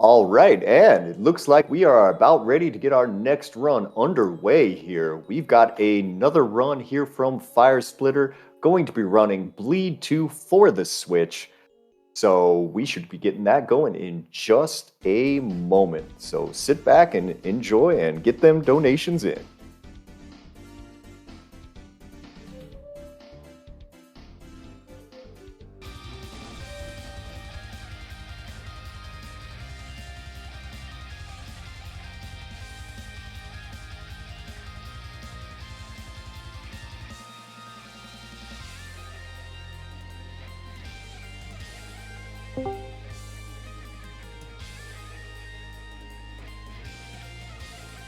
All right, and it looks like we are about ready to get our next run underway here. We've got another run here from Firesplitter, going to be running Bleed 2 for the Switch. So we should be getting that going in just a moment. So sit back and enjoy and get them donations in.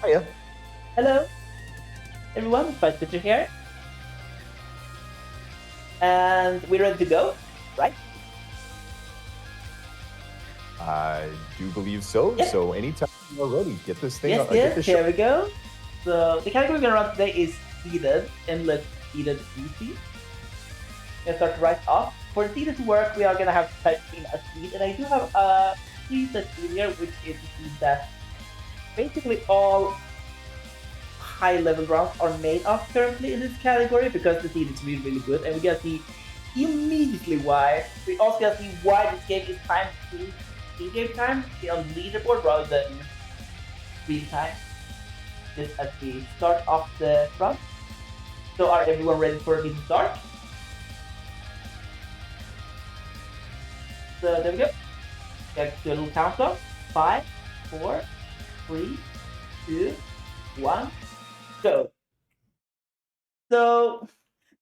Hiya. Hello, everyone. Firesplitter here, and we're ready to go, right? I do believe so. Yep. So anytime you're ready, get this thing Yes, get yes. this Here we go. So the category we're gonna run today is seeded, endless seeded easy. Let's start right off. For the seeded to work, we are gonna have to type in a seed, and I do have a seeded seed here, which is a seed that basically all high-level rounds are made of currently in this category because the seed is really, really good, and we gotta see immediately why. We also gotta see why this game is timed to in-game time, see on leaderboard rather than real time. Just at the start of the run. So are everyone ready for me to start? So there we go. Let's do a little countdown. 5, 4, 3, 2, 1, go. So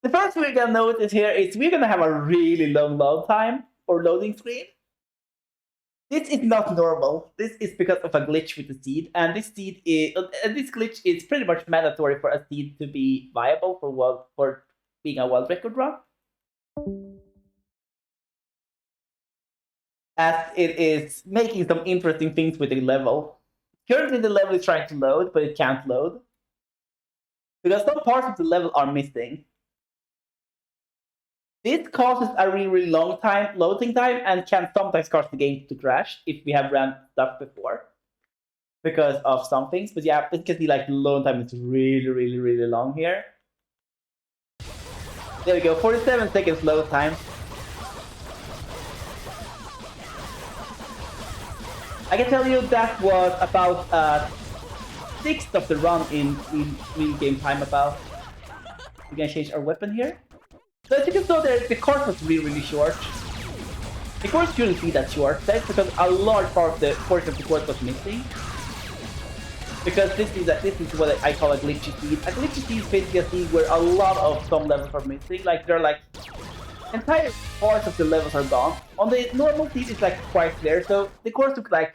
the first thing we're gonna notice here is we're gonna have a really long load time or loading screen. This is not normal. This is because of a glitch with the seed, and this glitch is pretty much mandatory for a seed to be viable for being a world record run. As it is making some interesting things with the level. Currently the level is trying to load, but it can't load. Because some parts of the level are missing. This causes a really, really long loading time, and can sometimes cause the game to crash if we have ran stuff before. Because of some things. But yeah, it can see like the load time is really, really, really long here. There we go, 47 seconds load time. I can tell you that was about sixth of the run in real game time about. We're gonna change our weapon here. So as you can see there, the course was really, really short. The course shouldn't be that short. That's because a large part of the portion of the course was missing. Because this is what I call a glitchy seed. A glitchy seed is basically a seed where a lot of some levels are missing. Like they're like entire parts of the levels are gone. On the normal seed, it's like quite clear. So the course took like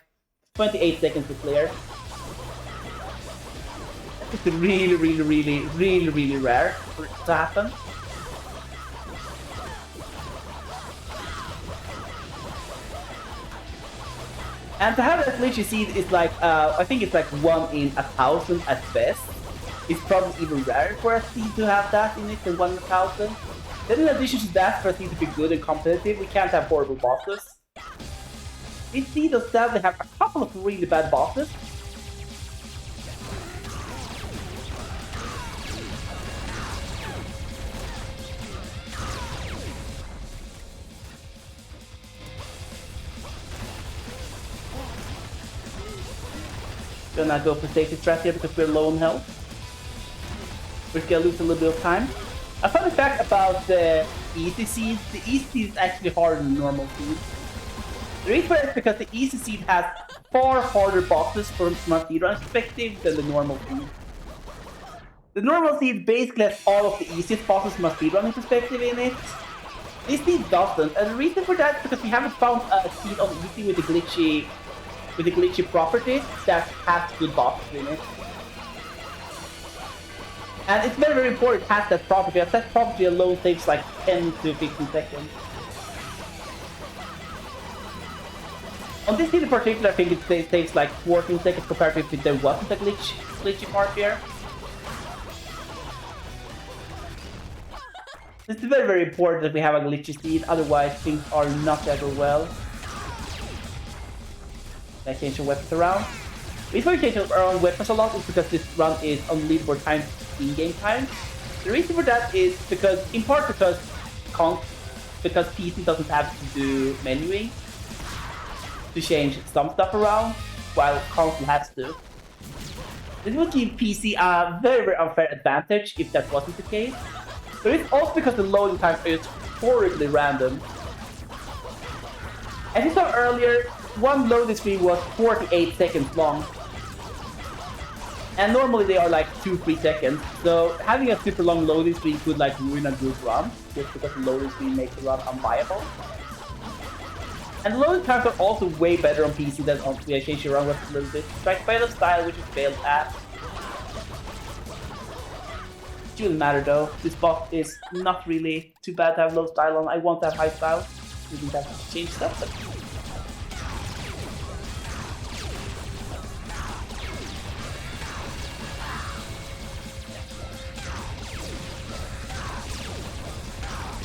28 seconds to clear. It's really, really, really, really, really rare for it to happen. And to have a glitchy seed is like, I think it's like 1 in 1,000 at best. It's probably even rarer for a seed to have that in it than 1 in 1,000. Then in addition to that, for a seed to be good and competitive, we can't have horrible bosses. This seed does sadly have a couple of really bad bosses. Gonna go for safety strat here because we're low on health. We're gonna lose a little bit of time. A fun fact about the easy seed, the easy seed is actually harder than the normal seed. The reason for that is because the easy seed has far harder bosses from a speedrun perspective than the normal seed. The normal seed basically has all of the easiest bosses from a speedrunning perspective in it. This seed doesn't, and the reason for that is because we haven't found a seed on easy with the glitchy properties that has good bosses in it. And it's very, very important it has that property, as that property alone takes like 10 to 15 seconds. On this seed in particular, I think it takes like 14 seconds compared to if there wasn't a glitchy part here. It's very, very important that we have a glitchy seed, otherwise things are not ever well. I change the weapons around. The reason why we change around weapons a lot is because this run is on leaderboard time in-game time. The reason for that is because, in part because PC doesn't have to do menuing to change some stuff around, while console has to. This would give PC a very, very unfair advantage if that wasn't the case. But it's also because the loading time is horribly random. As you saw earlier, one loading screen was 48 seconds long. And normally they are like 2-3 seconds. So having a super long loading screen could like ruin a good run, just because the loading screen makes the run unviable. And the loading times are also way better on PC than on PlayStation run with a little bit. Strike by the style, which is failed at. It shouldn't matter though. This boss is not really too bad to have low style on. I want to have high style. We didn't have to change stuff, but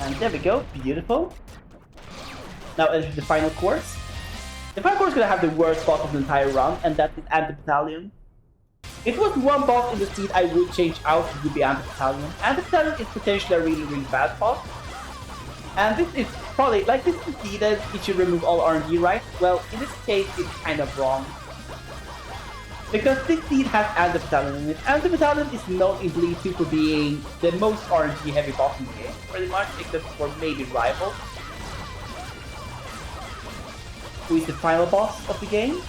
and there we go, beautiful. Now enter the final course. The final course is going to have the worst boss of the entire run, and that is Anti-Battalion. If it was one boss in the seed I would change out, it would be Anti-Battalion. Anti-Battalion is potentially a really, really bad boss. And this is probably, like this is needed, it should remove all RNG, right? Well, in this case, it's kind of wrong. Because this seed has Anti-Battalion in it. Anti-Battalion is known in Bleed 2 for being the most RNG heavy boss in the game, pretty much, except for maybe Rival, who is the final boss of the game.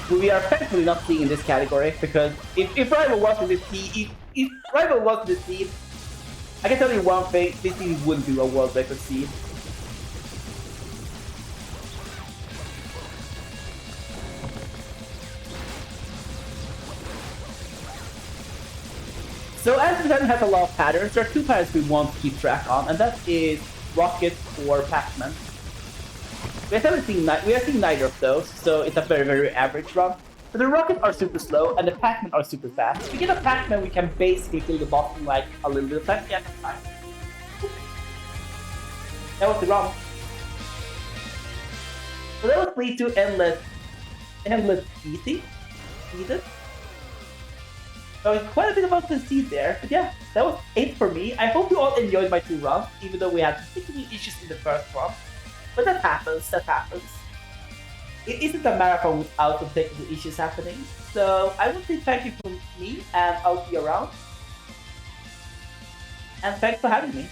Who we are thankfully not seeing in this category, because if Rival was in this seed, if Rival was in this seed, I can tell you one thing, this seed wouldn't do a world record seed. So Anti-Battalion has a lot of patterns. There are two patterns we want to keep track on, and that is Rocket or Pac-Man. We have seen neither of those, so it's a very, very average run. But the Rockets are super slow, and the Pac-Man are super fast. If we get a Pac-Man, we can basically kill the boss in like a little bit of time. Yeah, that's fine. That was the run. So that was Bleed 2 Endless Easy. So it's quite a bit about the seed there, but yeah, that was it for me. I hope you all enjoyed my two runs, even though we had technical issues in the first run. But that happens. It isn't a marathon without some technical issues happening. So I will say thank you from me, and I'll see you around. And thanks for having me.